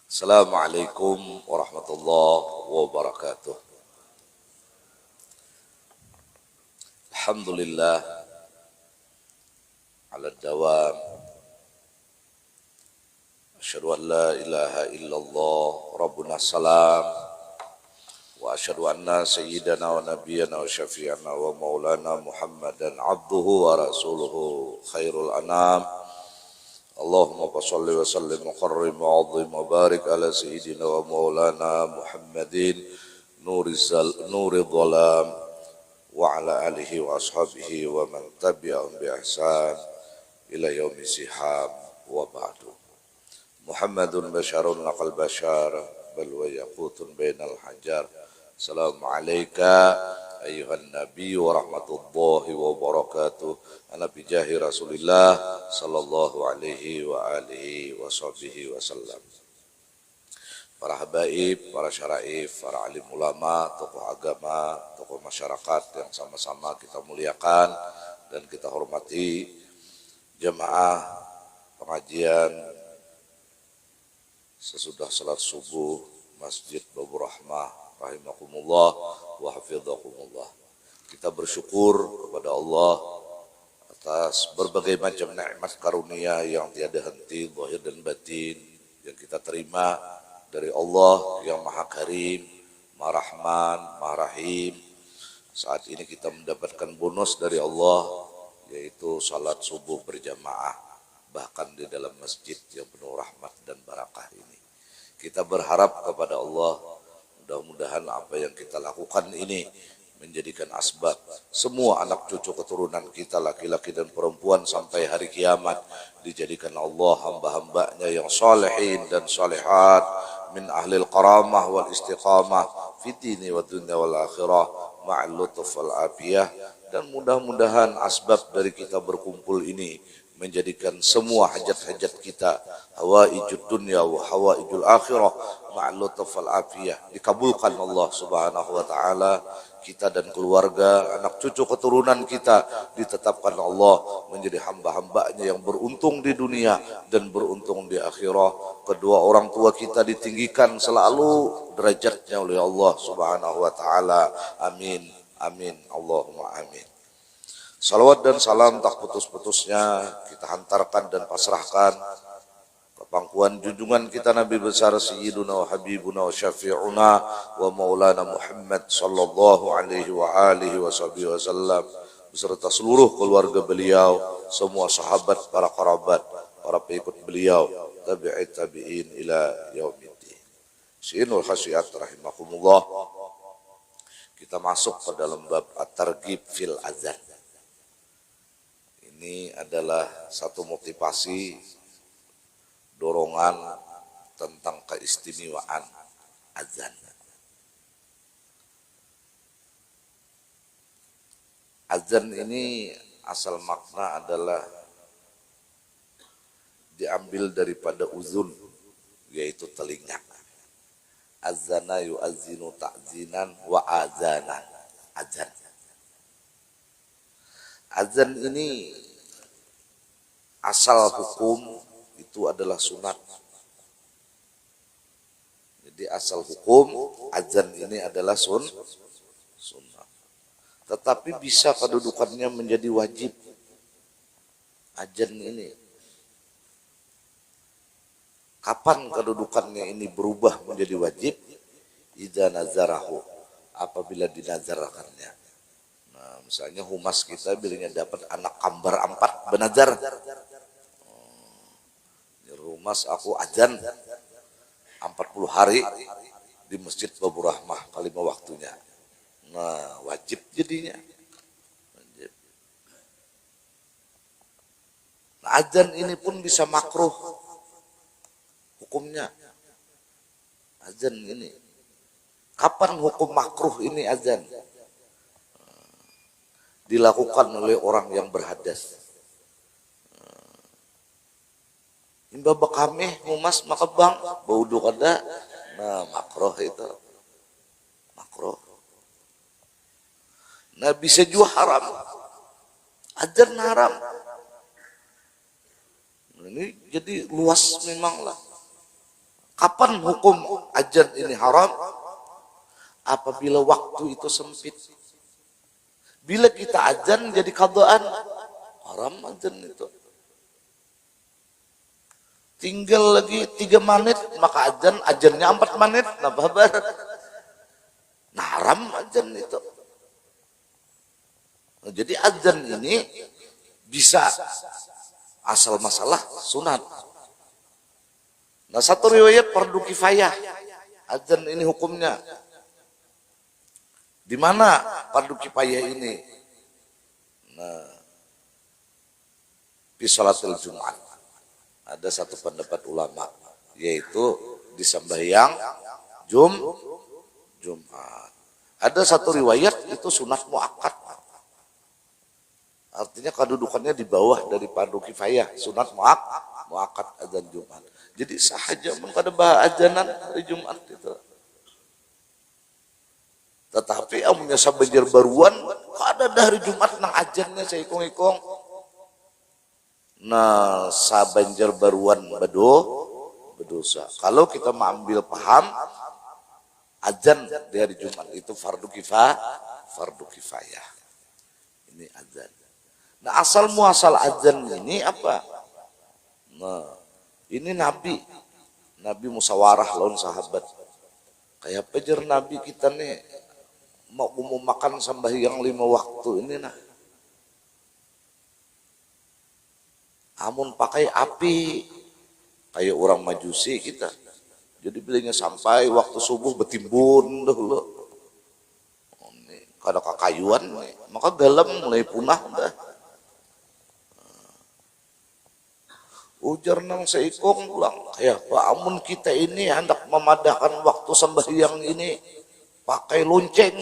Assalamualaikum warahmatullahi wabarakatuh. Alhamdulillah ala dawam. Asyhadu an la ilaha illallah rabbuna salam wa asyhadu anna sayyidana wa nabiyyana wa syafi'ana wa maulana Muhammadan abduhu wa rasuluhu khairul anam. Allahumma salli wa sallim wa qarrim wa azim wa barik ala sayyidina wa maulana Muhammadin nuri dhalam wa ala alihi wa ashabihi wa man tabi'ahum bi ihsan ila yaumi sihab wa ba'du. Muhammadun basyarun laqal basyar bal wa yaqutun bainal hajar. Assalamu alayka ayuhan nabi wa rahmatullahi wa barakatuh. Ana bijahi Rasulillah sallallahu alaihi wa alihi wa sahbihi wasallam. Para habaib, para syaraif, para alim ulama, tokoh agama, tokoh masyarakat yang sama-sama kita muliakan dan kita hormati, jemaah pengajian sesudah salat subuh Masjid Babur Rahmah rahimakumullah wa hafidhakumullah. Kita bersyukur kepada Allah atas berbagai macam nikmat karunia yang tiada henti zahir dan batin yang kita terima dari Allah yang Maha Karim, Maha Rahman, Maha Rahim. Saat ini kita mendapatkan bonus dari Allah, yaitu salat subuh berjamaah, bahkan di dalam masjid yang penuh rahmat dan barakah ini. Kita berharap kepada Allah, mudah-mudahan apa yang kita lakukan ini menjadikan asbab semua anak cucu keturunan kita laki-laki dan perempuan sampai hari kiamat dijadikan Allah hamba-hambanya yang salihin dan salihat min ahlil karamah wal istiqamah fitini wa dunya wal akhirah ma'al lutuf wal afiyah. Dan mudah-mudahan asbab dari kita berkumpul ini menjadikan semua hajat-hajat kita hawaijud dunya wa hawaijul akhirah ma'al lutuf wal afiyah dikabulkan Allah subhanahu wa ta'ala. Kita dan keluarga, anak cucu keturunan kita ditetapkan Allah menjadi hamba-hambanya yang beruntung di dunia dan beruntung di akhirah. Kedua orang tua kita ditinggikan selalu derajatnya oleh Allah subhanahu wa ta'ala. Amin, amin, Allahumma amin. Salawat dan salam tak putus-putusnya kita hantarkan dan pasrahkan ke pangkuan junjungan kita Nabi besar Sayyiduna wa Habibuna wa Syafi'una wa Maulana Muhammad sallallahu alaihi wa alihi wa sahbihi wasallam beserta seluruh keluarga beliau, semua sahabat, para kerabat, para pengikut beliau, tabi'in ila yaumiddin. Sinul khasiat rahimakumullah. Kita masuk ke dalam bab at-targhib fil azan. Ini adalah satu motivasi dorongan tentang keistimewaan azan. Azan ini asal makna adalah diambil daripada uzun, yaitu telinga. Azana yu'azinu ta'zinan wa azanan. Azan. Azan ini asal hukum itu adalah sunat. Jadi asal hukum azan ini adalah sunat. Tetapi bisa kedudukannya menjadi wajib. Azan ini. Kapan kedudukannya ini berubah menjadi wajib? Idza nazarahu, apabila dinazarkannya. Nah, misalnya humas kita bilangnya dapat anak kembar 4 benazar. Humas aku azan 40 hari di Masjid Babur Rahmah kali 5 waktunya. Nah, wajib jadinya. Wajib. Nah, azan ini pun bisa makruh hukumnya. Azan ini. Kapan hukum makruh ini azan? Dilakukan oleh orang yang berhadas. Imba bekameh mumas makabang baudu kada. Nah, makruh itu. Makruh. Nah, bisa juga haram. Azan haram. Ini jadi luas memang lah. Kapan hukum azan ini haram? Apabila waktu itu sempit. Bila kita azan jadi qadaan, haram azan itu. Tinggal lagi 3 menit, maka azannya 4 menit, nah babar. Nah haram azan itu. Nah, jadi azan ini bisa asal masalah sunat. Nah satu riwayat fardu kifayah. Azan ini hukumnya. Di mana fardu kifayah ini? Nah, di salatul Jumat. Ada satu pendapat ulama, yaitu di sembahyang Jumat. Ada satu riwayat itu sunat muakkad. Artinya kedudukannya di bawah dari fardu kifayah, sunat muakkad azan Jumat. Jadi sahaja mun kada bah azanan hari Jumat itu. Tetapi amunnya sabanjir baruan kada dah hari Jumat nang azannya saya ikong-ikong. Nah, sabanjir baruan berdosa. Kalau kita mengambil paham azan di hari Jumat itu fardu kifayah. Ini azan. Nah, asal muasal azan ini apa? Nah, ini Nabi musyawarah lawan sahabat. Kayak pejer Nabi kita nih mau makan sembahyang 5 waktu ini nah. Amun pakai api kayak orang majusi kita. Jadi belinya sampai waktu subuh betimbun dulu. Kada kakayuan nih, maka galam mulai punah dah. Ujar nang seikong pulang, ya Pak, amun kita ini hendak memadahkan waktu sembahyang ini pakai lonceng.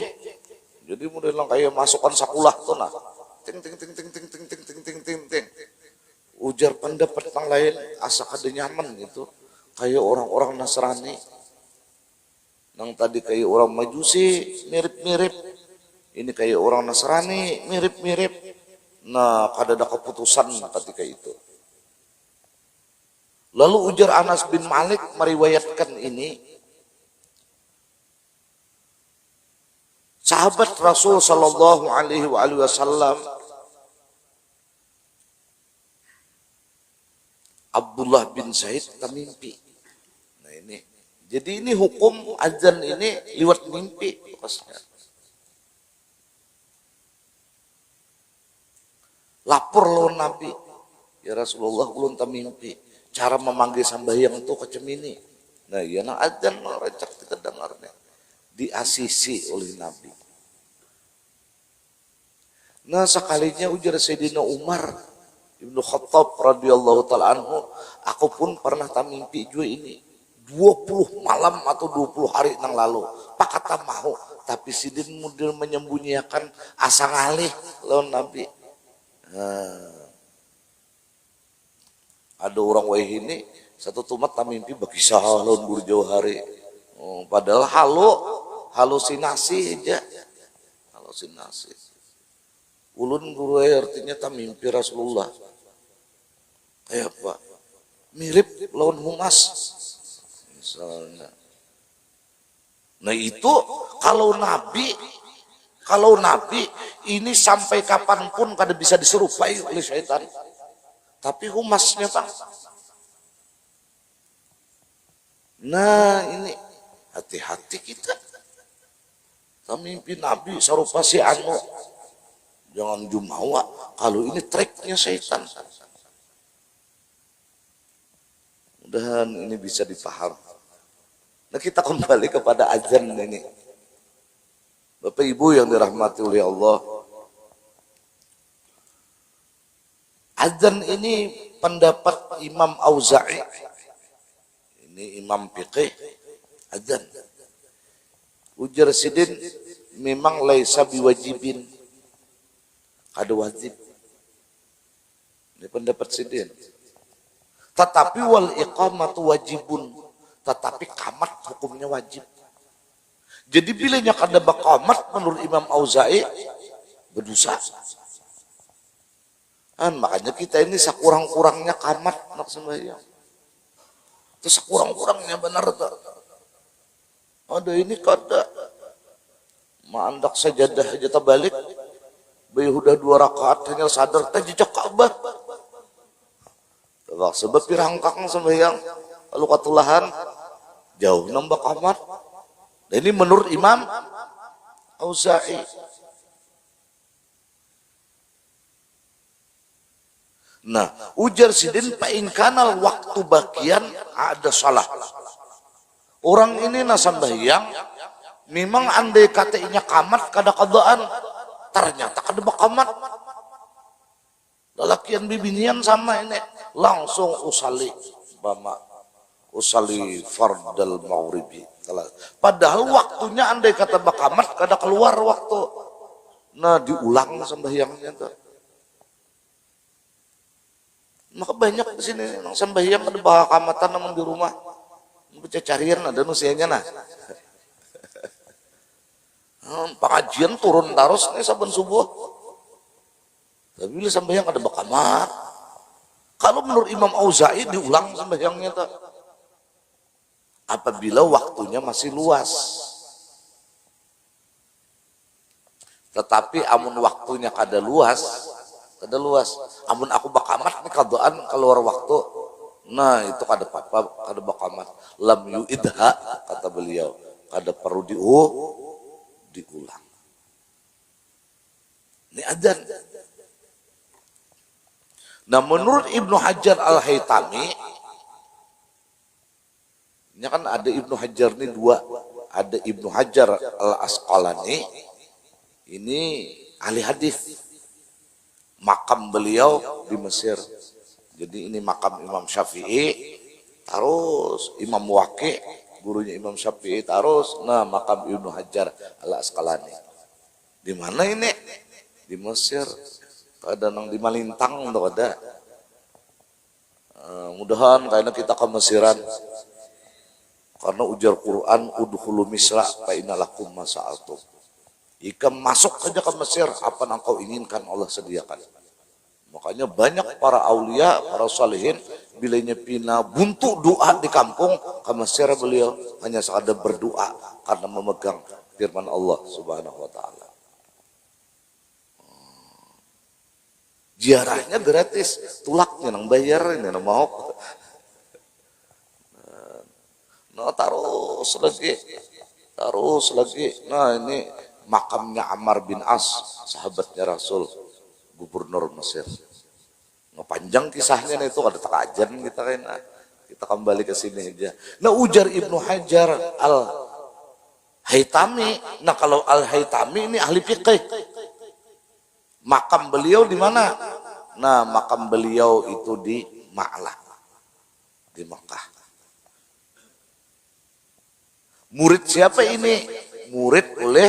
Jadi model kayak masukkan sakulah tuh nah. Ting ting ting ting ting ting ting ting ting ting ting. Ujar pendapat yang lain asa kada nyaman gitu. Kayak orang-orang Nasrani. Nang tadi kayak orang Majusi mirip-mirip. Ini kayak orang Nasrani mirip-mirip. Nah, kada ada keputusan ketika itu. Lalu ujar Anas bin Malik meriwayatkan ini, sahabat Rasul sallallahu alaihi wasallam Abdullah bin Zaid mimpi. Nah ini, jadi ini hukum azan ini liwat mimpi. Lapor lawan Nabi, ya Rasulullah ulun mimpi. Cara memanggil sambahyang itu kecem ini. Nah iya nah azan recak kita dengarnya. Diasisi oleh Nabi. Nah sekalinya ujar Sayyidina Umar Ibnu Khattab radhiyallahu ta'ala anhu, aku pun pernah mimpi juga ini. 20 malam atau 20 hari nang lalu. Pak kata mau, tapi sidin mudin menyembunyikan asa ngalih lawan Nabi. Nah, ada orang wae ini satu tumat mimpi berkisah lawan buru jauh hari. Oh, padahal halusinasi aja. Halusinasi. Ulun guru artinya mimpi Rasulullah. Kayak apa? Mirip lawan Humas. Misalnya. Nah itu kalau Nabi ini sampai kapanpun kada bisa diserupai oleh syaitan. Tapi Humasnya Bang. Nah ini hati-hati kita. Mimpi Nabi serupa si anu. Jangan jumawa. Kalau ini triknya syaitan. Mudah-mudahan ini bisa dipaham. Nah kita kembali kepada azan ini. Bapak Ibu yang dirahmati oleh Allah. Azan ini pendapat Imam Auza'i. Ini Imam Fiqih. Azan. Ujar sidin memang laisa biwajibin. Ada wajib. Ini pendapat sidin. Tetapi wal iqamatu wajibun. Tetapi qamat hukumnya wajib. Jadi bilanya kada baqamat menurut Imam Auza'i berdosa. Makanya kita ini sekurang-kurangnya qamat nak sembahyang. Itu sekurang-kurangnya benar tuh. Ada ini kada. Mandak sajadah aja terbalik. Bayu udah 2 rakaat hanya sadar teh jejak Ka'bah. Sebab pirangkang sembahyang lalu katulahan jauh nambah kamar. Dan ini menurut Imam Auza'i. Nah, ujar sidin pain kanal waktu bagian ada salah. Orang ini nasambahyang memang andai katanya kamat kada kadaan, ternyata kada bakamat. Lalakian bibinian sama ini langsung usali fardal maghribi. Padahal waktunya andai kata bakamat kada keluar waktu. Nah, diulang sembahyangnya tuh. Maka banyak di sini nang sembahyang ada bakakamatan namun di rumah. Baca carian ada nusianya nah. Pengajian turun terus nih saben subuh. Tapi bila sembahyang ada bakamat. Kalau menurut Imam Auza'i diulang sembahyangnya tuh. Apabila waktunya masih luas. Tetapi amun waktunya kada luas, amun aku bakamat nih kadoan keluar waktu, nah itu kada apa-apa, kada bakamat. Lam yu'idha kata beliau, kada perlu diulang. Ini adzan. Nah menurut Ibnu Hajar Al-Haytami, ini kan ada Ibnu Hajar nih 2, ada Ibnu Hajar Al-Asqalani, ini ahli hadis. Makam beliau di Mesir. Jadi ini makam Imam Syafi'i, terus Imam Waqi, gurunya Imam Syafi'i, terus nah makam Ibnu Hajar Al-Asqalani. Di mana ini? Di Mesir. Ada nang di Malintang untuk ada. Mudahan karena kita ke Mesiran. Karena ujar Quran udkhulu Misra fa innalakum masa'altum. Jika masuk saja ke Mesir, apa yang kau inginkan Allah sediakan. Makanya banyak para aulia, para salihin, bilanya pina buntu doa di kampung ke Mesir beliau hanya sekadar berdoa karena memegang firman Allah Subhanahu wa taala. Ziarahnya gratis, tulaknya nang bayar ini nang mau. Nah, terus lagi. Nah, ini makamnya Ammar bin As, sahabatnya Rasul, gubernur Mesir. Panjang kisahnya itu ada tekajan kita kan. Kita kembali ke sini aja. Nah, ujar Ibnu Hajar Al-Haytami. Nah, kalau Al-Haytami ini ahli fikih. Makam beliau di mana? Nah, makam beliau itu di Ma'lah, di Mekah. Murid siapa ini? Murid oleh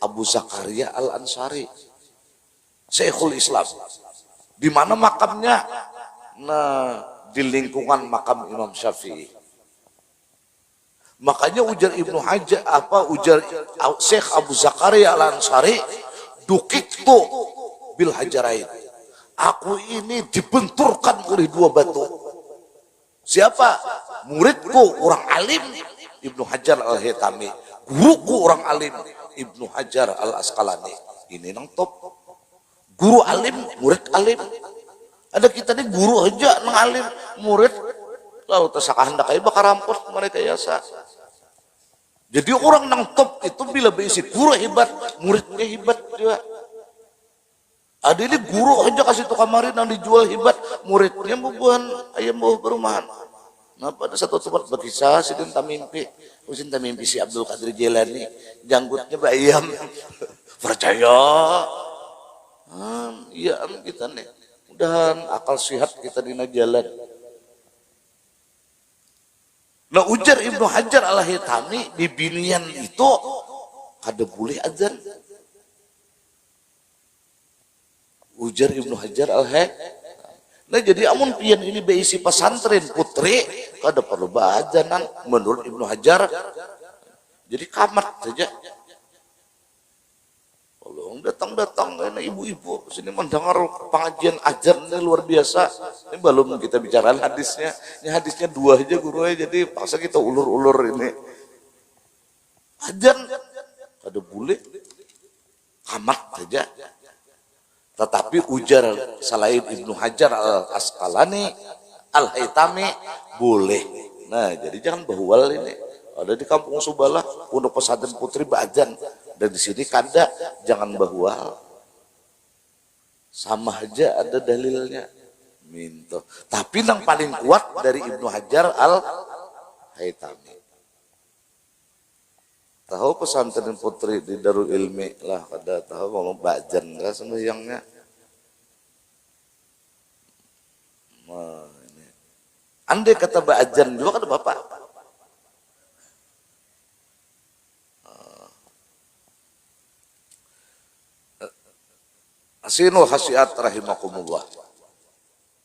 Abu Zakaria Al-Ansari, Syekhul Islam. Di mana makamnya? Nah, di lingkungan makam Imam Syafi'i. Makanya ujar Ibnu Hajar ujar Syekh Abu Zakaria Al-Ansari, dukitu bil hajarain. Aku ini dibenturkan oleh 2 batu. Siapa? Muridku orang alim Ibnu Hajar Al-Haytami, guruku orang alim Ibnu Hajar Al-Asqalani. Ini nang top. Guru alim, murid alim. Ada kita nih guru aja nang alim, murid lalu tersakah hendak aja bakar rampos mereka yasa. Jadi orang nang top itu bila berisi guru hebat, muridnya hebat juga. Ada ini guru aja kasih tukang kemarin yang dijual hebat, muridnya bubuhan ayam buah perumahan. Nah pada satu tempat berkisah sidin tamimpi si Abdul Qadir Jailani, janggutnya bayam. Percaya? Iya kita nih. Mudahan akal sehat kita dina jalan. Nah ujar Ibnu Hajar Al-Haytami di binian itu kada boleh adzan. Ujar Ibnu Hajar Al-Haytami. Nah jadi amun pian ini berisi pesantren putri kada perlu baadzanan menurut Ibnu Hajar. Jadi kamat saja. Kalau datang-datang ini ibu-ibu sini mendengar pengajian ajar ini luar biasa. Ini belum kita bicara hadisnya. Ini hadisnya 2 aja guru aja, jadi paksa kita ulur-ulur ini. Ajar ada bule amat saja. Tetapi ujar selain Ibnu Hajar al-Asqalani, al-Haytami boleh. Nah, jadi jangan bahwal ini. Ada di Kampung Subalah, Pondok Pesantren Putri Ba'adzan. Dan di sini kada, jangan bahwal. Sama aja ada dalilnya. Minta. Tapi yang paling kuat dari Ibnu Hajar al-Haytami. Tahu pesantren putri di Darul Ilmi lah, kada tahu mau Ba'adzan enggak sembahyangnya. Nah, ini. Andai kata Ba'adzan juga kada Bapak. Asinul khasiat rahimakumullah.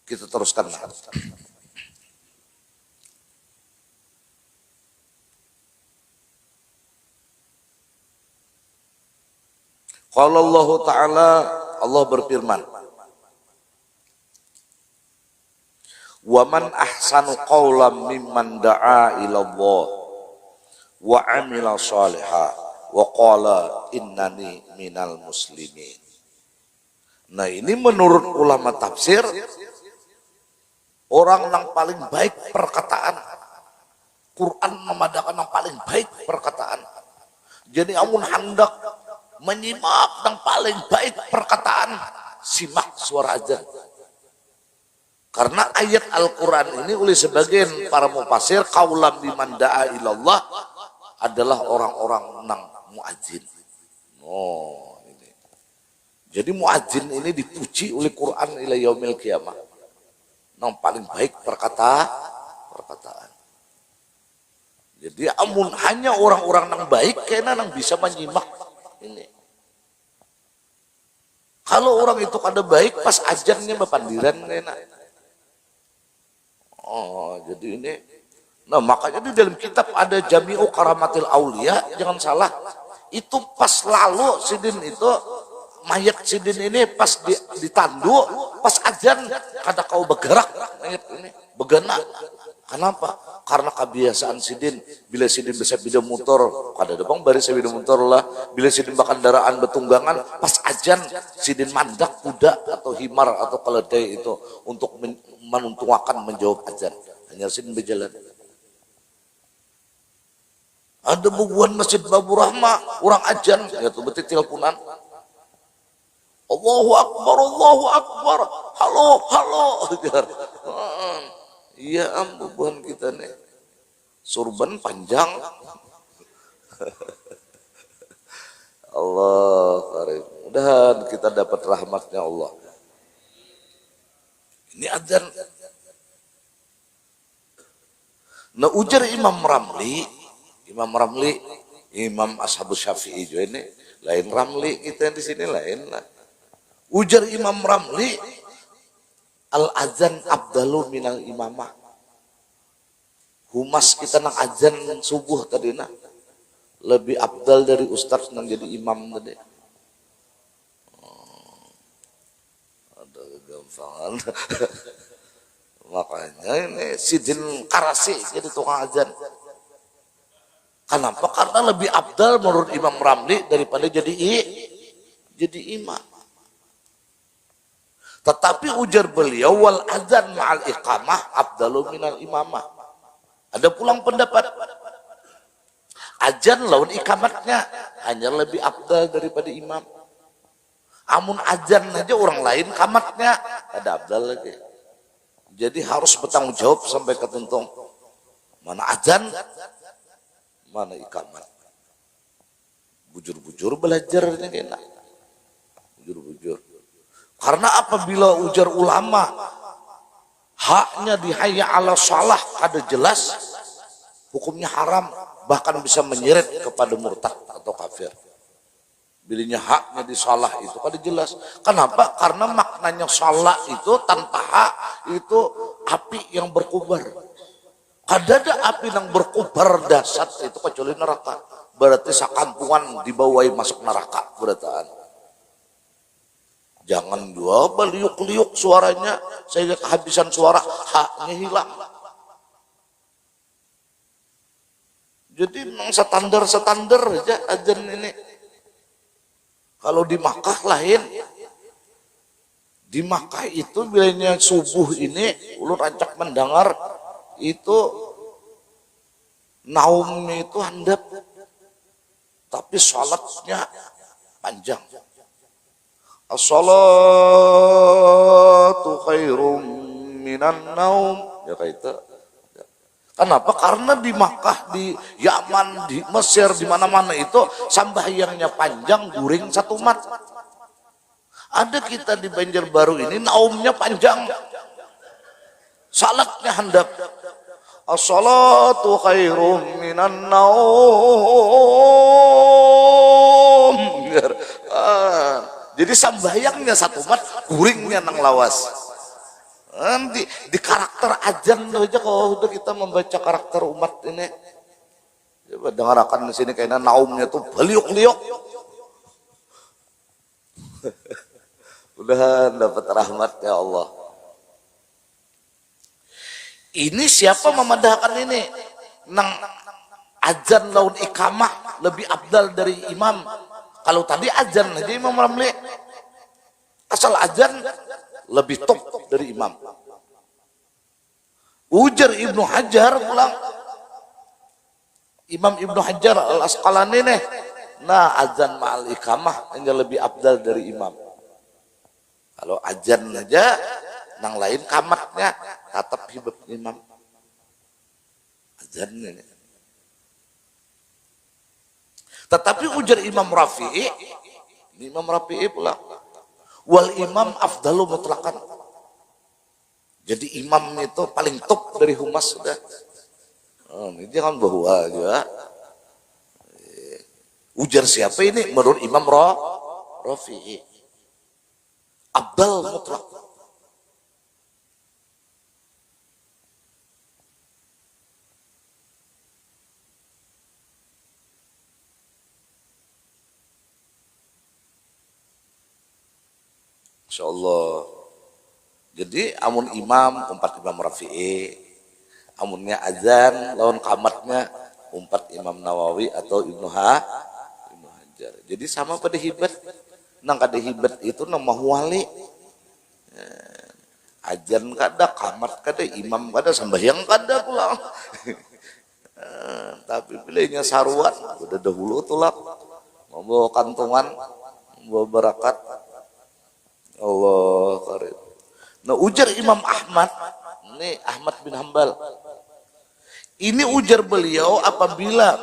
Kita teruskan. Qala Allah Ta'ala, Allah berfirman, wa man ahsanu qawlan mimman da'a ila Allah wa amila salihah wa qala innani minal muslimin. Nah, ini menurut ulama tafsir, orang yang paling baik perkataan. Quran memadakan yang paling baik perkataan. Jadi amun hendak menyimak yang paling baik perkataan, simak suara azan. Karena ayat Al-Quran ini oleh sebagian para mufassir, qaulam biman da'a ilallah adalah orang-orang nang muadzin. Oh. Jadi muadzin ini dipuji oleh Quran ila yaumil qiyamah. Yang paling baik perkataan. Jadi amun hanya orang-orang yang baik kena yang bisa menyimak ini. Kalau orang itu kada baik pas ajannya bepandiran kena. Oh, jadi ini. Nah, makanya di dalam kitab ada Jami'u Karamatil Aulia, jangan salah. Itu pas lalu sidin itu mayat sidin ini pas ditandu, pas ajan kada kau bergerak mayat ini begana. Kenapa? Karena kebiasaan sidin bila sidin bisa bida motor, kada ada bang baris bida motor lah. Bila sidin kendaraan betunggangan, pas ajan sidin mandak kuda atau himar atau keledai itu untuk menuntuakan menjawab ajan. Hanya sidin berjalan. Ada bubuhan Masjid Babur Rahmah, orang ajan, ya tuh betul teleponan. Allahu Akbar, Allahu Akbar, halo, halo. Iya bubuhan kita nih, surban panjang. Allah karim, mudahan kita dapat rahmatnya Allah. Ini adzan. Nah ujar Imam Ramli, Imam Ashabus Syafi'i juga ini, lain Ramli kita di sini lain lah. Ujar Imam Ramli, al-azan abdalu minal imamah. Humas kita nang azan subuh tadi nah, lebih abdal dari ustaz nang jadi imam tadi. Ada kegampangan. Makanya ini sidin karasi jadi tukang azan. Kenapa? Karena lebih abdal menurut Imam Ramli daripada jadi imam. Tetapi ujar beliau wal adzan ma'al iqamah afdalu minal imamah. Ada pulang pendapat adzan lawan ikamatnya hanya lebih afdal daripada imam. Amun adzan aja orang lain kamatnya ada afdal lagi. Jadi harus bertanggung jawab sampai ketuntung. Mana adzan, mana ikamat. Bujur-bujur belajarnya enak. Bujur-bujur. Karena apabila ujar ulama haknya dihayya ala salah kada jelas, hukumnya haram, bahkan bisa menyeret kepada murtad atau kafir. Bilinya haknya di salah itu kada jelas. Kenapa? Karena maknanya salah itu tanpa hak itu api yang berkobar. Kada ada api yang berkobar dahsyat itu kecuali neraka. Berarti sakampungan dibawahi masuk neraka berataan. Jangan juga beliuk-liuk suaranya sehingga kehabisan suara, haknya hilang. Jadi memang standar aja azan ini. Kalau di Makkah lain. Di Makkah itu bilanya subuh ini ulun rancak mendengar itu naumnya itu handap, tapi sholatnya panjang. As-salatu khairum minan naum. Ya kayak itu. Kenapa? Karena di Makkah, di Yaman, di Mesir, di mana-mana itu sambahyangnya panjang, guring satu mat. Ada kita di Banjarbaru ini naumnya panjang, salatnya handap. As-salatu khairum minan naum. Jadi sambahyangnya satu mat, guringnya nang lawas. Di karakter azan aja kalau udah kita membaca karakter umat ini, coba dengarkan di sini kayaknya naumnya tuh beliuk-liuk. Udah dapat rahmat ya Allah. Ini siapa memadahkan ini? Nang azan laun ikamah lebih abdal dari imam. Kalau tadi azan aja Imam Ramli, asal azan lebih top dari imam. Ujar Ibnu Hajar pulang, Imam Ibnu Hajar Al-Asqalani nih, nah azan ma'al ikamah hanya lebih abdal dari imam. Kalau azan aja nang lain kamatnya tetap hibab imam. Azan ini. Tetapi ujar Imam Rafi'i pulang, wal imam afdalu mutlaqan. Jadi imam itu paling top dari humas sudah. Ini jangan bahwa juga. Ujar siapa ini? Menurut Imam Rafi'i. Abdal mutlak. Insyaallah. Jadi amun imam umpat Imam Rafi'i, amunnya azan lawan kamatnya umpat Imam Nawawi atau Ibnu Hajar. Jadi sama pada hibat. Nang kada hibat itu nama wali. Azan kada, kamat kada, imam kada, sembahyang kada pulang. Tapi pilihnya saruan udah dahulu tulak. Membawa kantongan, membawa barakat. Allah karim. Nah ujar Imam Ahmad, ini Ahmad bin Hambal. Ini ujar beliau apabila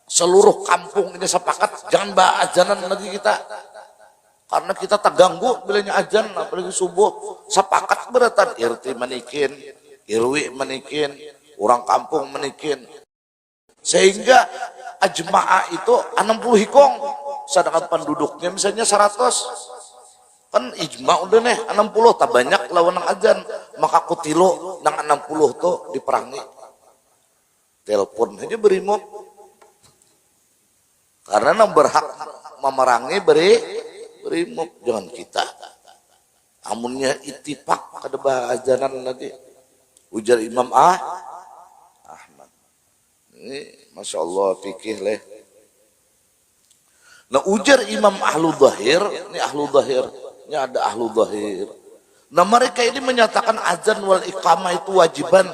seluruh kampung ini sepakat jangan bawa azanan lagi kita. Karena kita terganggu bilanya azan apalagi subuh. Sepakat beratan irti menikin, irwi menikin, orang kampung menikin. Sehingga ajma'ah itu 60 hikong, sedangkan penduduknya misalnya 100. Kan ijma udah nih 60 tak banyak lawan nang azan, maka kutilo nang 60 tuh diperangi. Telepon aja berimop. Karena nang berhak memerangi berimop, jangan kita. Amunnya ittifaq kada bahajanan lagi. Ujar Imam Ahmad. Ini Masya Allah fikih leh. Nah ujar Imam Ahlu Dhahir, ini Ahlu Dhahir, ini ada Ahlu Dhahir. Nah mereka ini menyatakan azan wal iqamah itu wajiban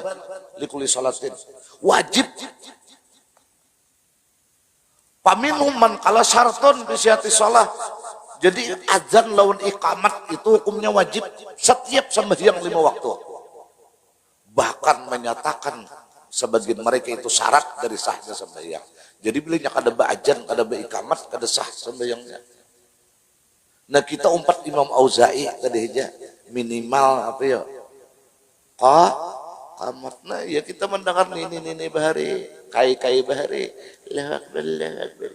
likuli salatin. Wajib. Paminhum man qala syartun fi sihhati shalah. Jadi azan lawan iqamat itu hukumnya wajib setiap sembahyang 5 waktu. Bahkan menyatakan sebagian mereka itu syarat dari sahnya sembahyang. Jadi bilanya kada ba'azan, kada ba'ikamat, kada sah sembahyangnya. Nah kita umpat Imam Auza'i tadi aja minimal apa ya? Qamat. Nah ya kita mendengar nini bahari, kai bahari. Allahu akbar, Allahu akbar.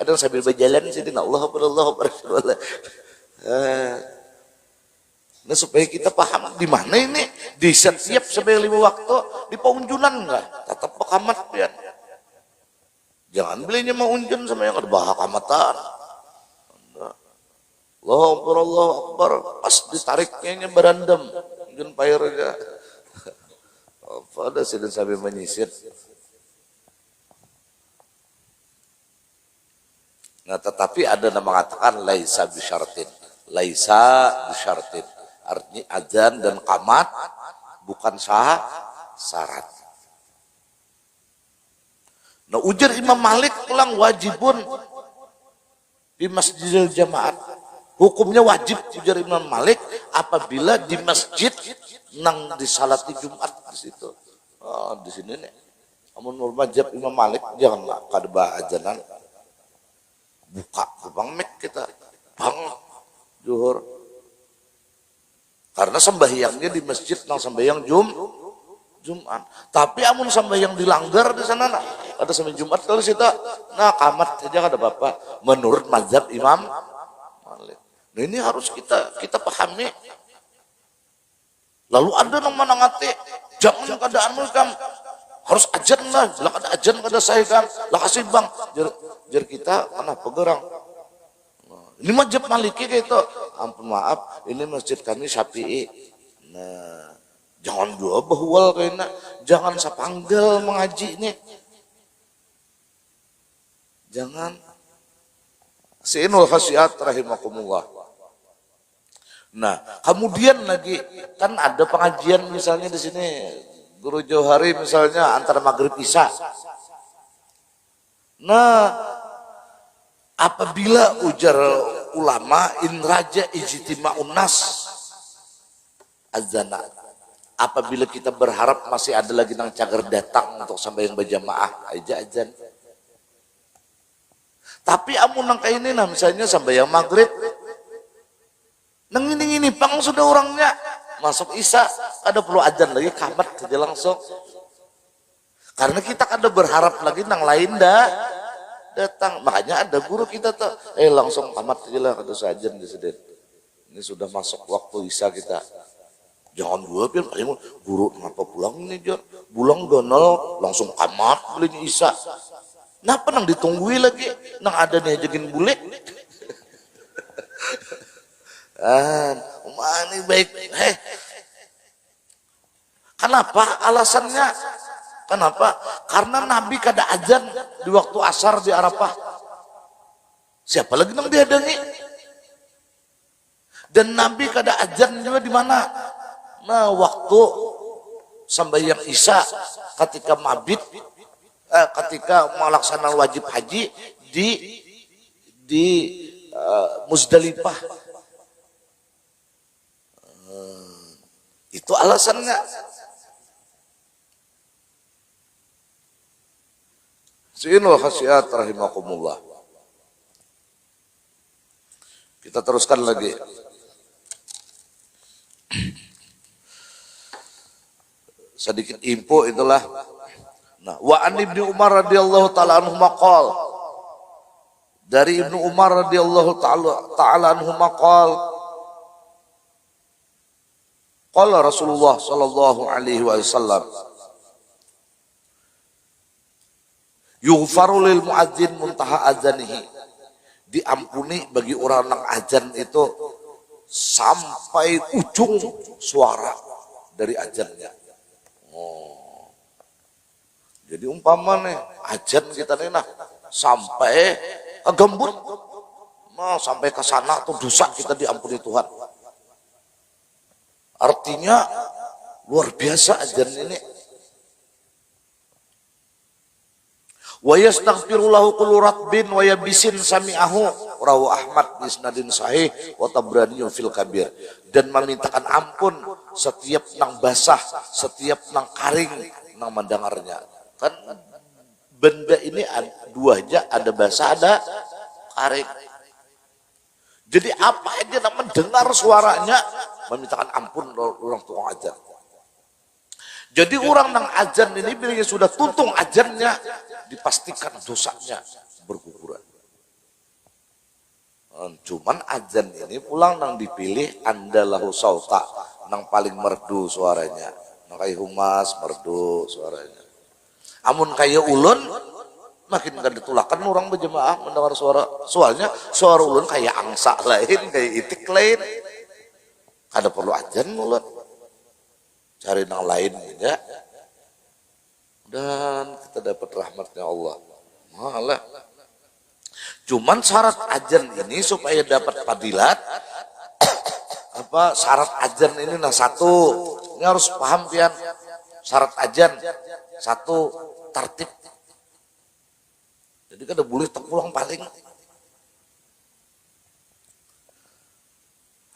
Ada sambil berjalan sini Allahu akbar. Nah supaya kita paham di mana ini di setiap sembahyang 5 waktu di paunjunan enggak? Tetap qamat pian. Jangan belinya mau unjun sama yang berbahak amatan. Allahu Akbar, pas ditariknya berandam, mungkin payarnya. Pada sedang sampai menyisir. Nah, tetapi ada yang mengatakan laisa bisyartin. Laisa bisyartin. Artinya azan dan qamat bukan syarat. Nah, ujar Imam Malik pulang wajibun di masjidil jamaat. Hukumnya wajib ujar Imam Malik apabila di masjid nang disalati Jumat di situ. Oh, di sini nih. Amun mazhab Imam Malik jangan kada ajanan. Buka kubang mik kita. Bang zuhur. Karena sembahyangnya di masjid nang sembahyang Jumat. Tapi amun sampai yang dilanggar di sana nah, ada sampai Jumat kalau situ nah kamat saja ada bapak menurut mazhab Imam Malik. Nah ini harus kita pahami. Lalu ada yang menangati jangan keadaan kan harus ajan lah, lah ada ajan kada saya kan, lah kasih bang jar kita mana pegerang. Nah, ini mazhab Maliki kayak itu. Ampun maaf, ini masjid kami Syafi'i. Nah jangan dua bahwal kayaknya, jangan sapanggal mengaji nih. Jangan. Sinul khasiat rahimakumullah. Nah, kemudian lagi kan ada pengajian misalnya di sini Guru Johari misalnya antara maghrib isya. Nah, apabila ujar ulama in raja ijtima'un nas azana. Apabila kita berharap masih ada lagi nang cagar datang untuk sampai yang berjamaah aja azan. Tapi amun nang kayak ini nah misalnya sampai yang maghrib nang ini pang sudah orangnya masuk isya ada perlu azan lagi kamat saja langsung. Karena kita kada berharap lagi nang lain datang. Makanya ada guru kita tuh langsung kamat saja lah kada azan di sini. Ini sudah masuk waktu isya kita. Jangan dua biar guru kenapa pulang ini jar pulang donol langsung kamat belinya isya. Kenapa nang ditunggui lagi nang ada nih ajakin bule. Ini baik. Kenapa alasannya? Kenapa? Karena Nabi kada azan di waktu asar di Arafah. Siapa lagi nang dihadangi? Dan Nabi kada azan juga di mana? Nah, waktu sembahyang isya ketika mabit ketika melaksanakan wajib haji di Muzdalifah. Itu alasannya. Sinul khasiat rahimakumullah. Kita teruskan lagi. Sedikit info itulah. Nah, wa an Ibnu Umar radhiyallahu taala anhu maqal. Dari Ibnu Umar radhiyallahu taala anhu maqal. Qala Rasulullah sallallahu alaihi wasallam. Yughfaru lil muadzin muntaha adzanihi. Diampuni bagi orang yang azan itu sampai ujung suara dari azannya. Oh. Jadi umpama nih azan kita nih nah sampai ke gembut, nah, sampai ke sana tuh dosa kita diampuni Tuhan. Artinya luar biasa azan ini. Wa yastaghfirullahu kullu ratbin wa yabisin sami'ahu rawu Ahmad bi isnadin sahih wa Tabrani fil kabir. Dan memintakan ampun setiap nang basah, setiap nang karing nang mendengarnya. Kan benda ini dua aja, ada basah ada karing. Jadi apa aja nang mendengar suaranya memintakan ampun orang tua azan. Jadi orang nang azan ini bila sudah tuntung azannya dipastikan dosanya berguguran. Cuman azan ini pulang nang dipilih andalahu sauta nang paling merdu suaranya. Nang kayak humas merdu suaranya. Amun kayak ulun Makin gak ditulakan orang berjemaah mendengar suara. Soalnya suara ulun kayak angsa lain, kayak itik lain. Kada perlu ajan ulun. Cari yang lain ya. Dan kita dapat rahmatnya Allah. Malah. Cuman syarat ajan ini supaya dapat fadilat, apa syarat ajan ini nah satu, ini harus paham pian. Syarat ajan satu, tertib. Jadi kada boleh terpulang paling.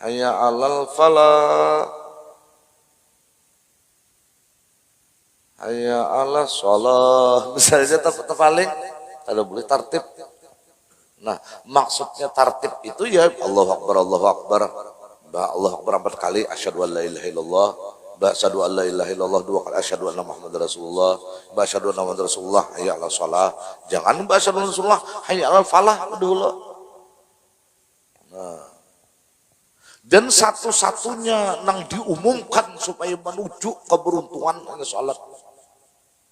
Hayya 'alal falah, hayya 'alas shalah. Misalnya terpaling, kada boleh tertib. Nah, maksudnya tertib itu ya Allahu Akbar, Allahu Akbar. Allahu Akbar 4 kali, asyhadu an la ilaha illallah, asyhadu an la ilaha illallah 2 kali, asyhadu anna Muhammadar Rasulullah, asyhadu anna Muhammadar Rasulullah, hayya 'alas shalah. Jangan asyhadu anna Rasulullah, hayya 'alal falah dulu. Nah, dan satu-satunya yang diumumkan supaya menuju keberuntungan hanya salat.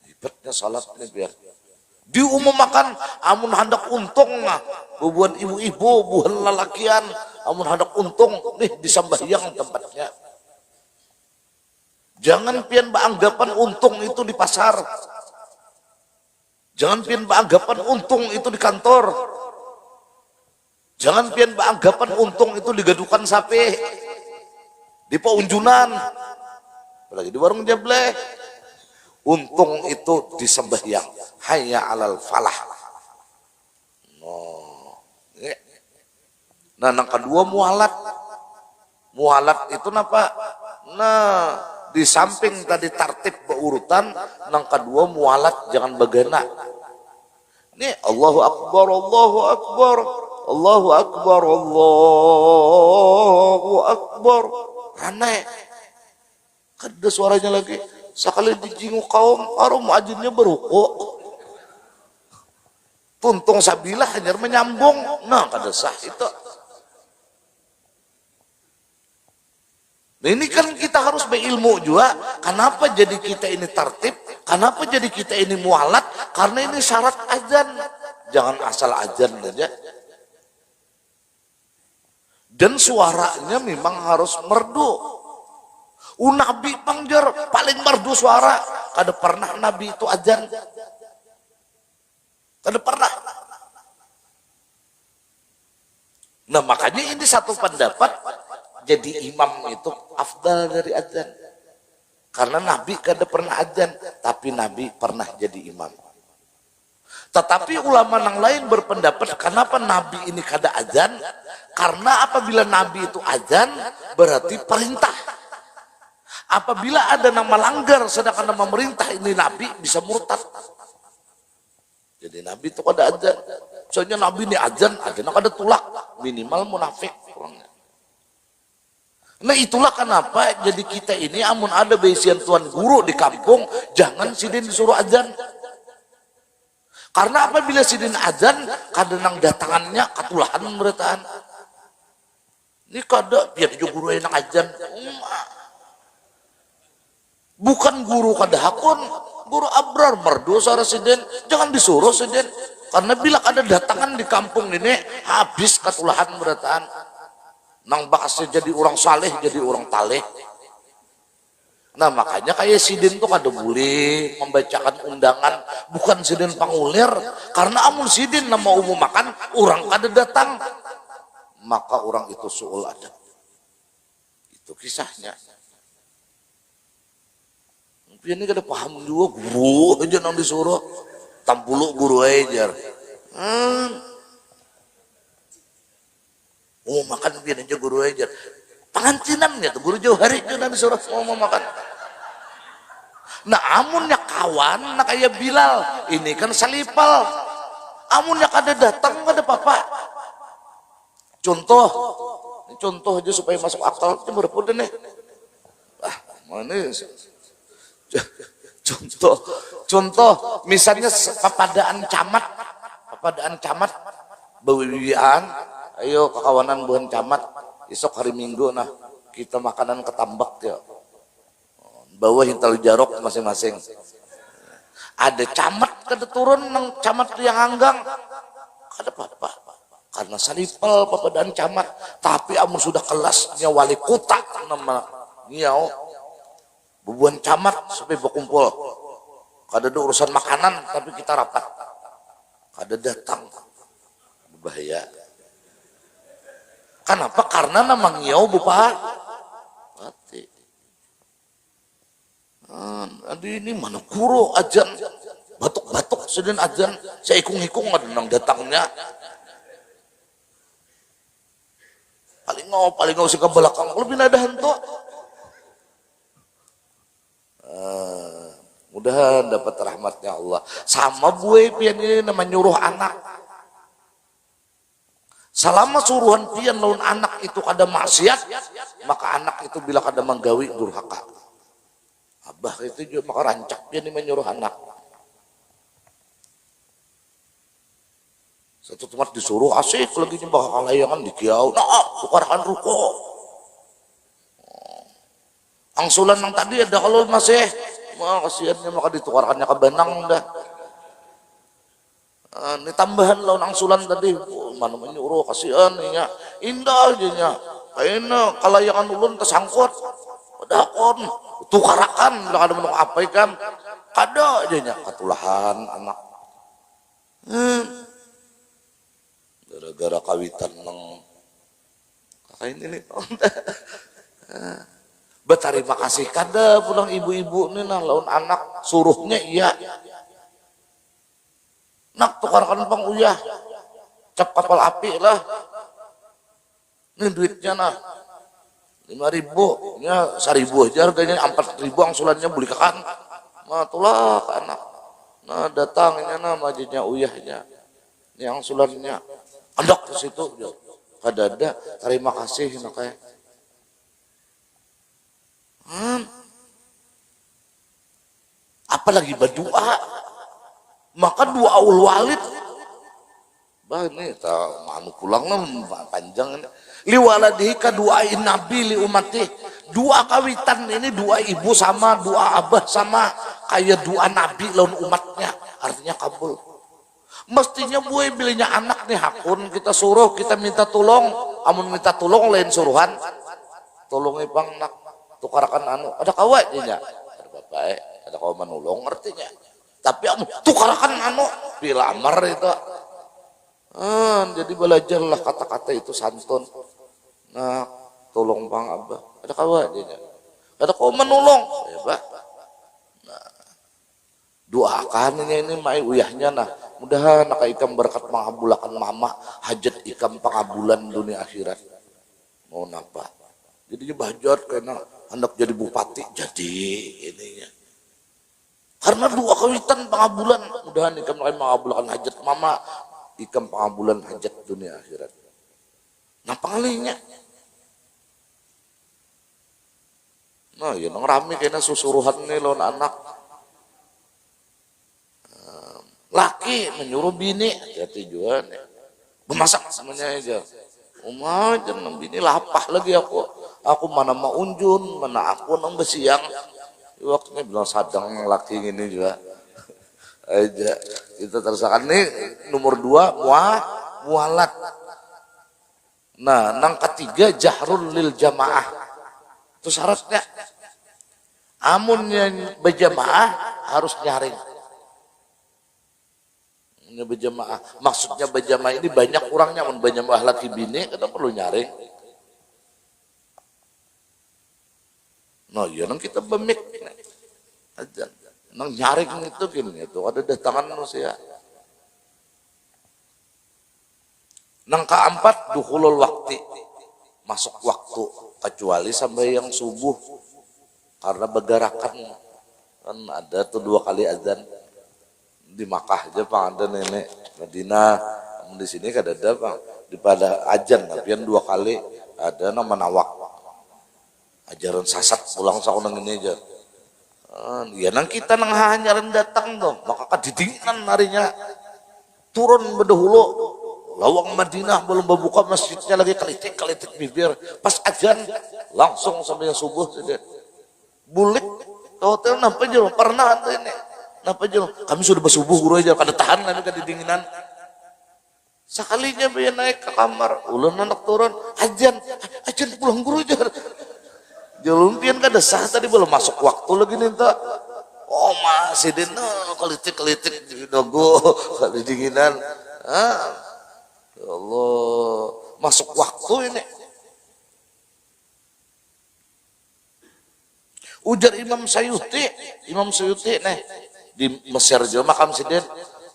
Hebatnya salat ini biar diumumkan, amun hendak untung nah, buat ibu-ibu, buat lelakian, amun hendak untung nih disambahyang tempatnya. Jangan pian beranggapan untung itu di pasar. Jangan pian beranggapan untung itu di kantor. Jangan pian beranggapan untung itu digadukan sapi, di paunjunan, apalagi di warung jableh. Untung itu disembahyang, hayya 'alal falah. Nah, yang kedua mualat. Mualat itu napa? Nah, di samping tadi tertib berurutan, yang kedua mualat jangan begana. Ini Allahu Akbar, Allahu Akbar, Allahu Akbar, Allahu Akbar. Aneh. Kada suaranya lagi. Sekali dijinguk kaum, harum ajinnya berukuk. Tuntung sabilah hanya menyambung. Nah, kada sah itu. Nah, ini kan kita harus berilmu juga. Kenapa jadi kita ini tertib? Kenapa jadi kita ini mualat? Karena ini syarat azan. Jangan asal azan aja. Dan suaranya memang harus merdu. Nabi pangjar paling merdu suara. Kada pernah Nabi itu azan. Kada pernah. Nah, makanya ini satu pendapat. Jadi imam itu afdal dari azan. Karena Nabi kada pernah azan, tapi Nabi pernah jadi imam. Tetapi ulama yang lain berpendapat, kenapa Nabi ini kada azan? Karena apabila Nabi itu azan, berarti perintah. Apabila ada yang melanggar sedangkan nama merintah ini Nabi bisa murtad. Jadi Nabi itu kada azan. Soalnya Nabi ini azan kada tulak, minimal munafik. Nah, itulah kenapa jadi kita ini amun ada beisian tuan guru di kampung, jangan sidin disuruh azan. Karena apabila sidin azan, kadang datangannya katulahan memberitaan. Ini kada biar juga guru yang azan. Bukan guru kada hakun, guru abrar merdu suara sidin, jangan disuruh sidin. Karena bila ada datangan di kampung ini, habis katulahan memberitaan. Nang bakasnya jadi orang saleh, jadi orang taleh. Nah, makanya kayak sidin tuh kada boleh membacakan undangan, bukan sidin pangulir. Karena amun sidin nama umum makan, orang kada datang, maka orang itu suul adab. Itu kisahnya. Ini kada paham juga, guru aja nang disuruh, tampuluk guru aja. Makan biar aja guru aja. Pengantinannya tuh guru jauh hari itu nang disuruh mau makan. Nah, amunnya kawan, nak kayak Bilal, ini kan salipal. Amunnya kada datang kada apa-apa. Contoh aja supaya masuk akal. Coba berapa nih? Mana? Contoh, misalnya papadaan camat, bawiwian, ayo kekawanan buhan camat, esok hari Minggu nah kita makanan ketambak ya, bawa hintal jarok masing-masing. Ada camat kada turun nang camat yang anggang kada apa-apa karena salipal papadaan camat. Tapi amun sudah kelasnya wali kota nama niau bubuan camat sampai berkumpul kada ada urusan makanan tapi kita rapat kada datang bahaya. Kenapa? Karena nama ngiau bupati. Adi ini mana kuro ajan batuk-batuk sedang ajan saya ikung-ikung ada nang datangnya paling ngau sih ke belakang lebih nada hantu. Mudahan dapat rahmatnya Allah. Sama buai pian ini nama nyuruh anak. Selama suruhan pian lawan anak itu kada maksiat, maka anak itu bila kada menggawi durhaka. Abah itu juga maka rancak pian ini menyuruh anak. Satu tempat disuruh asik lagi nyembah kalayangan di kiau. Nah, tukarkan ruko. Angsulan yang tadi ada kalau masih kasihannya maka ditukarkannya ke benang dah. Ini tambahan lawan angsulan tadi mana menyuruh kasihan nya indah aja nya kayaknya kalayangan ulun tersangkut dakon tukarakan udah ada menung apa kan kada aja nya katulahan anak gara-gara kawitan nang kakak ini nih berterima kasih kada pulang ibu-ibu nih nah lawan anak suruhnya iya nak tukarkan bang uyah cap kapal api lah ini duitnya nah 5.000 nya 1.000 aja harganya 4.000 angsulannya beli kekan nah tulah ke anak nah datangnya nah majinya uyahnya ini angsulannya andak ke situ kada ada terima kasih nah kayak apalagi berdoa maka doa ul walid bah ini manu pulang panjang ini liwaladihi kaduain nabi li umati doa kawitan ini doa ibu sama doa abah sama kayak doa nabi lawan umatnya artinya kabul. Mestinya buai bilinya anak nih hakun kita suruh kita minta tolong amun minta tolong lain suruhan tolongnya bang nak tukarkan anu ada kawatnya ada bapak ada kau menulung ngertinya tapi amun tukarkan anu bila amar itu jadi belajarlah kata-kata itu santun nah tolong bang abah ada kawatnya ada kau menulung ya bah nah doakan ini mai uyahnya nah mudahan nak ikam berkat mengabulakan mama hajat ikam pengabulan dunia akhirat mau napa jadinya bahjat karena anak jadi bupati jadi ininya karena dua kawitan pengabulan mudahan ikam nak mengabulakan hajat mama ikam pengabulan hajat dunia akhirat nah palingnya nah ya nang rame kena susuruhan nih lawan anak laki menyuruh bini hati-hati juga nih memasak semuanya aja jangan bini lapah lagi aku mana mau unjun mana aku nang besiang waktunya bilang sadang laki ini juga aja kita terusakan nih nomor 2 mualat nah nang ketiga jahrul lil jamaah itu syaratnya amunnya berjamaah harus nyaring berjamaah maksudnya berjamaah ini banyak orangnya mun berjamaah laki bini kita perlu nyaring nah ya nang kita bemik aja nang nyaring itu gini itu ada datangan manusia nang keempat dukhulul waktu masuk waktu kecuali sampai yang subuh karena bergerakan kan ada tuh 2 kali azan di Makkah aja Pak ada nenek Madinah di sini kan ada Pak di pada ajan tapi 2 kali ada nama nawak ajaran sasat pulang saunang ini aja ya nang kita nang hanyaran datang tuh maka kadidingan harinya turun berdahulu lawang Madinah belum berbuka masjidnya lagi kelitik bibir pas ajan langsung sampai subuh saja bulik ke hotel nampak pernah ada ini Napa aja? Kami sudah bersubuh guru aja, kada tahan kami kada dinginan. Sekalinya dia naik ke kamar, ulun anak turun, ajan pulang guru aja. Jalumpian kada sah tadi belum masuk waktu lagi nih tak. Oh masih deh, kelitik dogo, kali dinginan. Ya Allah, masuk waktu ini. Ujar Imam Suyuti nih di Mesir juga makam sidin.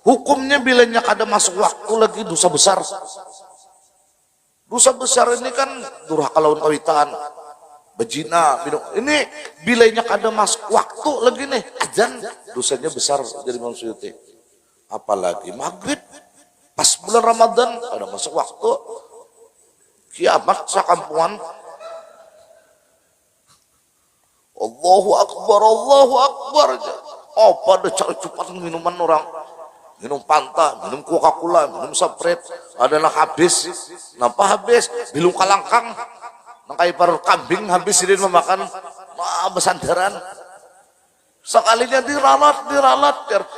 Hukumnya bilanya kada masuk waktu lagi dosa besar. Dosa besar ini kan durhaka lawan kawitan, bejina, minum. Ini bilanya kada masuk waktu lagi nih, azan dosanya besar jadi Imam Suyuti. Apalagi maghrib pas bulan Ramadan ada masuk waktu, kiamat sakampuan. Allahu Akbar, Allahu Akbar. Oh pada cari cepat minuman orang. Minum Fanta, minum Coca-Cola, minum Sprite, adalah habis. Napa habis? Bilung kalangkang. Nangkai paruh kambing habis ini memakan besandaran. Sekalinya diralat,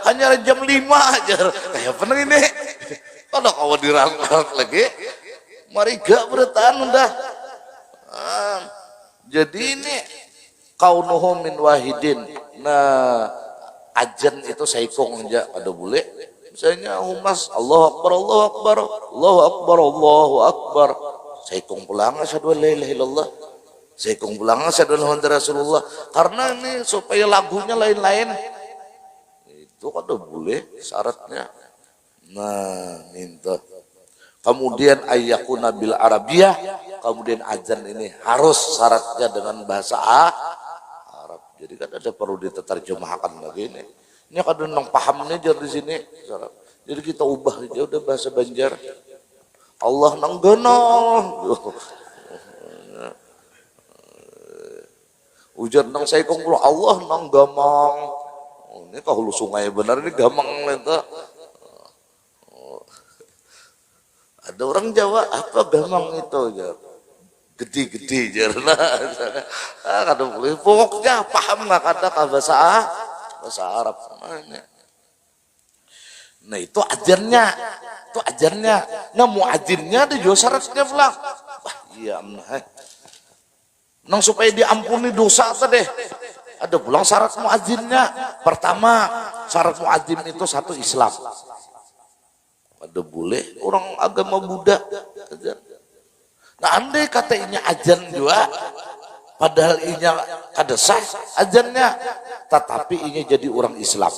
hanya jam 5 aja. Kayak penuh ini. Kalau kau diralat lagi, mari gak bertahan udah. Jadi ini kaunuhu min wahidin. Nah, ajan itu saikong aja ada boleh. Misalnya humas Allahu Akbar, Allahu Akbar, Allahu Akbar, Allahu Akbar. Saikong pulang asyhadu an la ilaha illallah. Saikong pulang asyhadu anna muhammadar rasulullah. Karena ini supaya lagunya lain-lain. Itu kada boleh syaratnya. Nah, minta. Kemudian ayyakuna bil arabiyah, kemudian azan ini harus syaratnya dengan bahasa Arab. Jadi kan ada perlu diterjemahkan lagi ini. Ini kadang nang pahamnya jar di sini. Jadi kita ubah aja udah bahasa Banjar. Allah nang genong. Ujar nang saikong pulau Allah nang gamang. Ini kahulu sungai benar ini gamang lenta. Ada orang Jawa apa gamang itu jar. Gede-gede jar. Kadang boleh pokoknya paham nggak kata bahasa Arab. Nah itu ajarnya, Nah muadzinnya ada juga syaratnya pulang. Wah iya nang supaya diampuni dosa tadi. Ada pulang syarat muadzinnya. Pertama syarat muadzin itu satu Islam. Ada boleh orang agama Buddha. Nah andai kata ini ajan juga, padahal ini kada sah ajannya, tetapi ini jadi orang Islam.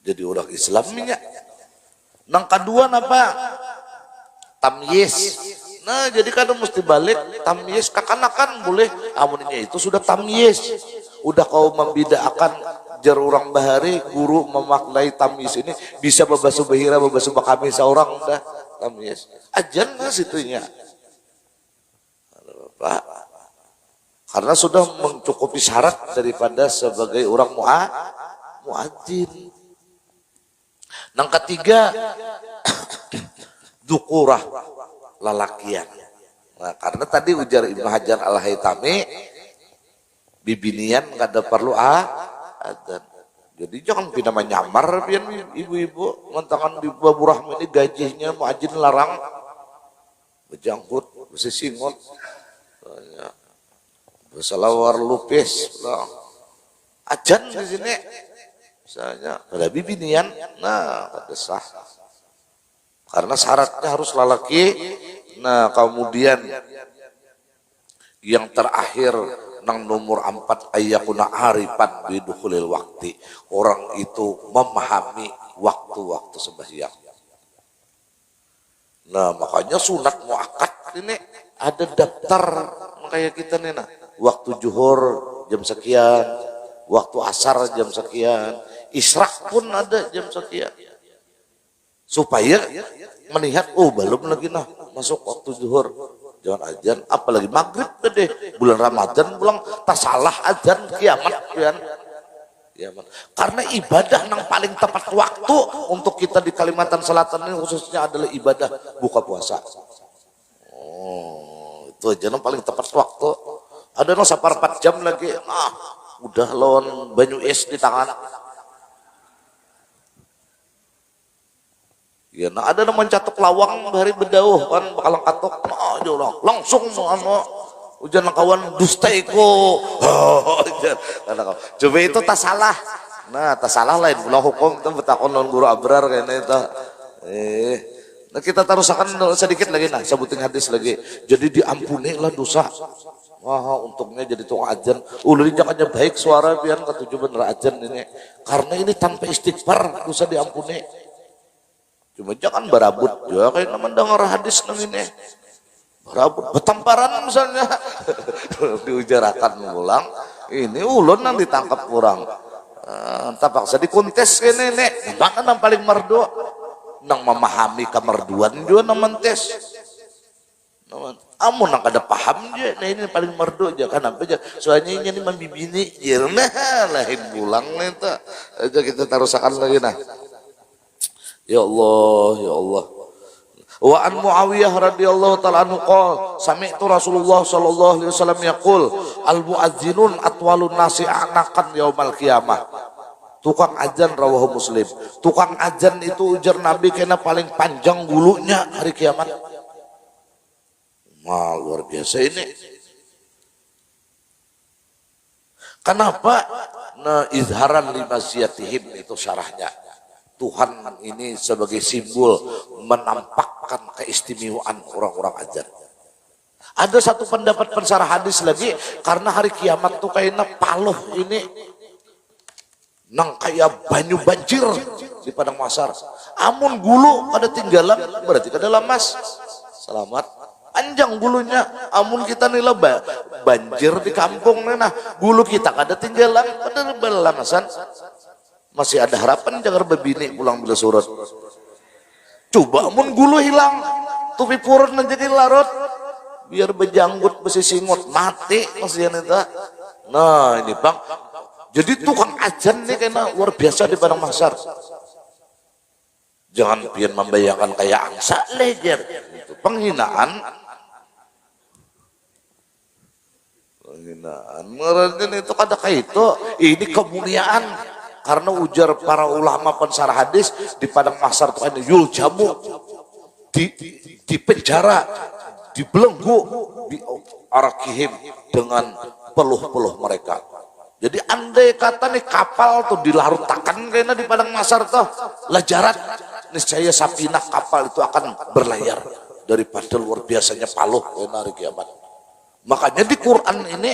Jadi orang Islamnya. Nang kedua apa? Tamyiz. Nah jadi kada mesti balik tamyiz kakanakan boleh. Amunnya itu sudah tamyiz. Udah kau membedakan jar orang bahari guru memaknai tamyiz ini bisa babasuh bahira babasuh bakami seorang udah tamyiz. Ajan lah situnya. Pak. Karena sudah mencukupi syarat daripada sebagai orang muadzin. Yang ketiga dukurah lalakian. Nah, karena tadi ujar Ibnu Hajar Al-Haytami bibinian kada perlu adzan. Jadi jangan pindah nyamar pian ibu-ibu mentangan di Babu Rahmi ini gajinya muadzin larang bejangkut besisingot bersalawar lupis ajan di sini misalnya ada bibinian. Nah kada sah karena syaratnya harus lelaki. Nah kemudian yang terakhir nang nomor 4 ayyakuna arifan bidukhulil waktu, orang itu memahami waktu-waktu sembahyang. Nah makanya sunat muakkad ini ada daftar kayak kita nih. Nah waktu zuhur jam sekian, waktu asar jam sekian, israk pun ada jam sekian, supaya melihat oh belum lagi nah masuk waktu zuhur. Jangan ajan, apalagi maghrib deh bulan Ramadan pulang tak salah ajan kiamat kan. Karena ibadah yang paling tepat waktu untuk kita di Kalimantan Selatan ini khususnya adalah ibadah buka puasa. Oh, itu aja yang paling tepat waktu. Ada no 4 jam lagi. udah lawan banyu es di tangan. Ya, nah ada namanya catok lawang hari berdauh kan bakalan katok, nah aja langsung hujan kawan dusta iko. Coba itu tak salah. Nah tak salah lain pula hukum itu betakon non guru abrar kayaknya itu. Nah kita tarusakan sedikit lagi, nah sebutin hadis lagi. Jadi diampuni lah dosa. Wah untungnya jadi tukang ajan. Ulun jangannya baik suara biar ketujuh bener ajan ini. Karena ini tanpa istighfar dosa diampuni. Cuma jangan berabut juga kayak mendengar hadis ini. Berabut betamparan misalnya diujarakan ulang. Ini ulun yang ditangkap kurang. Entah paksa dikontes ke nenek. Mana yang paling merdu? Nang memahami kemerduan juga nang mentes. Amun nang kada paham aja, nah ini paling merdu aja kan apa aja. Soalnya ini membibini, nah lain pulang nih tak. Aja kita tarusakan lagi nah. Ya Allah, ya Allah. Wa an Muawiyah radhiyallahu taala anhu qala sami'tu Rasulullah sallallahu alaihi wasallam yaqul al muadzinun atwalun nasi anakan yaumal qiyamah. Tukang ajan rawahu Muslim. Tukang ajan itu ujar Nabi kena paling panjang bulunya hari kiamat. Wah, luar biasa ini. Kenapa? Nah, izharan limasiyatihim itu syarahnya. Tuhan ini sebagai simbol menampakkan keistimewaan orang-orang ajan. Ada satu pendapat pensarah hadis lagi, karena hari kiamat tuh kayaknya paloh ini nang kayak banyu banjir di padang mahsyar. Amun gulu ada tinggalan berarti kada lamas. Selamat. Panjang gulunya. Amun kita nila banjir di kampung nah gulu kita kada tinggalan pada belamasan. Masih ada harapan jangan berbini pulang bila surut. Coba amun gulu hilang, tupi purun jadi larut, biar bejanggut besi singut mati masih itu. Nah ini bang, jadi tukang ajan nih kena luar biasa di padang mahsyar. Jangan pian membayangkan kayak angsa lejer, itu penghinaan. Penghinaan, mereka itu kada kayak itu, ini kemuliaan. Karena ujar para ulama pensarah hadis di padang mahsyar itu ada yul jamu di penjara, dibelenggu, di arakihim dengan peluh-peluh mereka. Jadi andai kata nih kapal tuh dilarutakan kayaknya di padang mahsyar tuh lajarat, niscaya sapinah kapal itu akan berlayar daripada luar biasanya paluh kayaknya hari kiamat. Makanya di Quran ini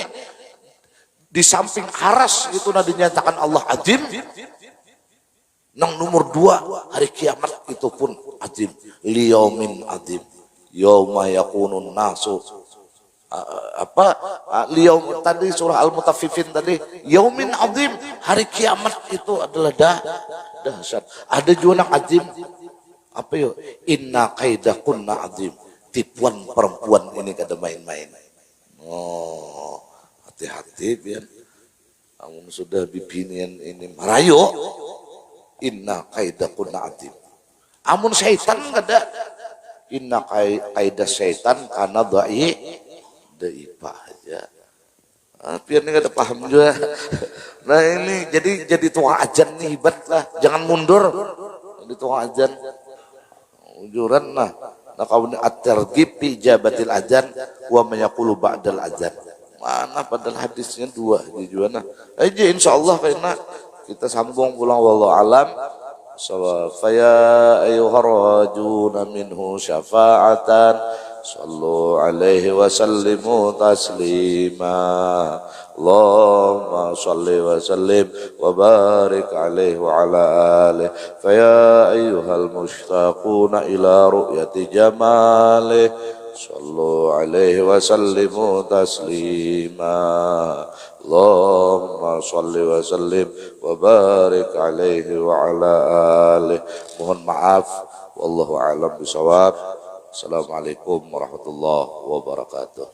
di samping aras itu dinyatakan Allah azim, nang nomor 2 hari kiamat itu pun azim, liyaumin azim, yauma yakunun nasu liyaum tadi surah Al-Mutaffifin tadi, yaumin azim, hari kiamat itu adalah dahsyat. Ada juga nang azim apa yo, inna kaidakunna azim, tipuan perempuan ini kada main-main. Oh hati-hati biar kamu sudah bibinian ini marayo, inna kaidakunna azim. Amun syaitan kada, inna kaidah syaitan kana dhaifah aja. Biar ini kada paham juga. Nah ini jadi tukang ajan nih hebat lah, jangan mundur jadi tukang ajan. Ujuran nah kau ini at-targhib fi ijabatil azan wa mayaqulu ba'dal azan. Mana padahal hadisnya 2 tujuannya. Aja insyaallah karena kita sambung pulang wallahu alam. Faya ayyuhar rajuna minhu syafa'atan sallu alaihi wa sallimu taslima. Allahumma salli wa sallim wa barik alaihi wa ala alihi. Faya ayyuhal mushtaquna ila ru'yati jamalih sallu alaihi wa sallimu taslima. Allahumma salli wa sallim wa barik alaihi wa ala alihi. Mohon maaf, wallahu a'lam bishawab. Assalamualaikum warahmatullahi wabarakatuh.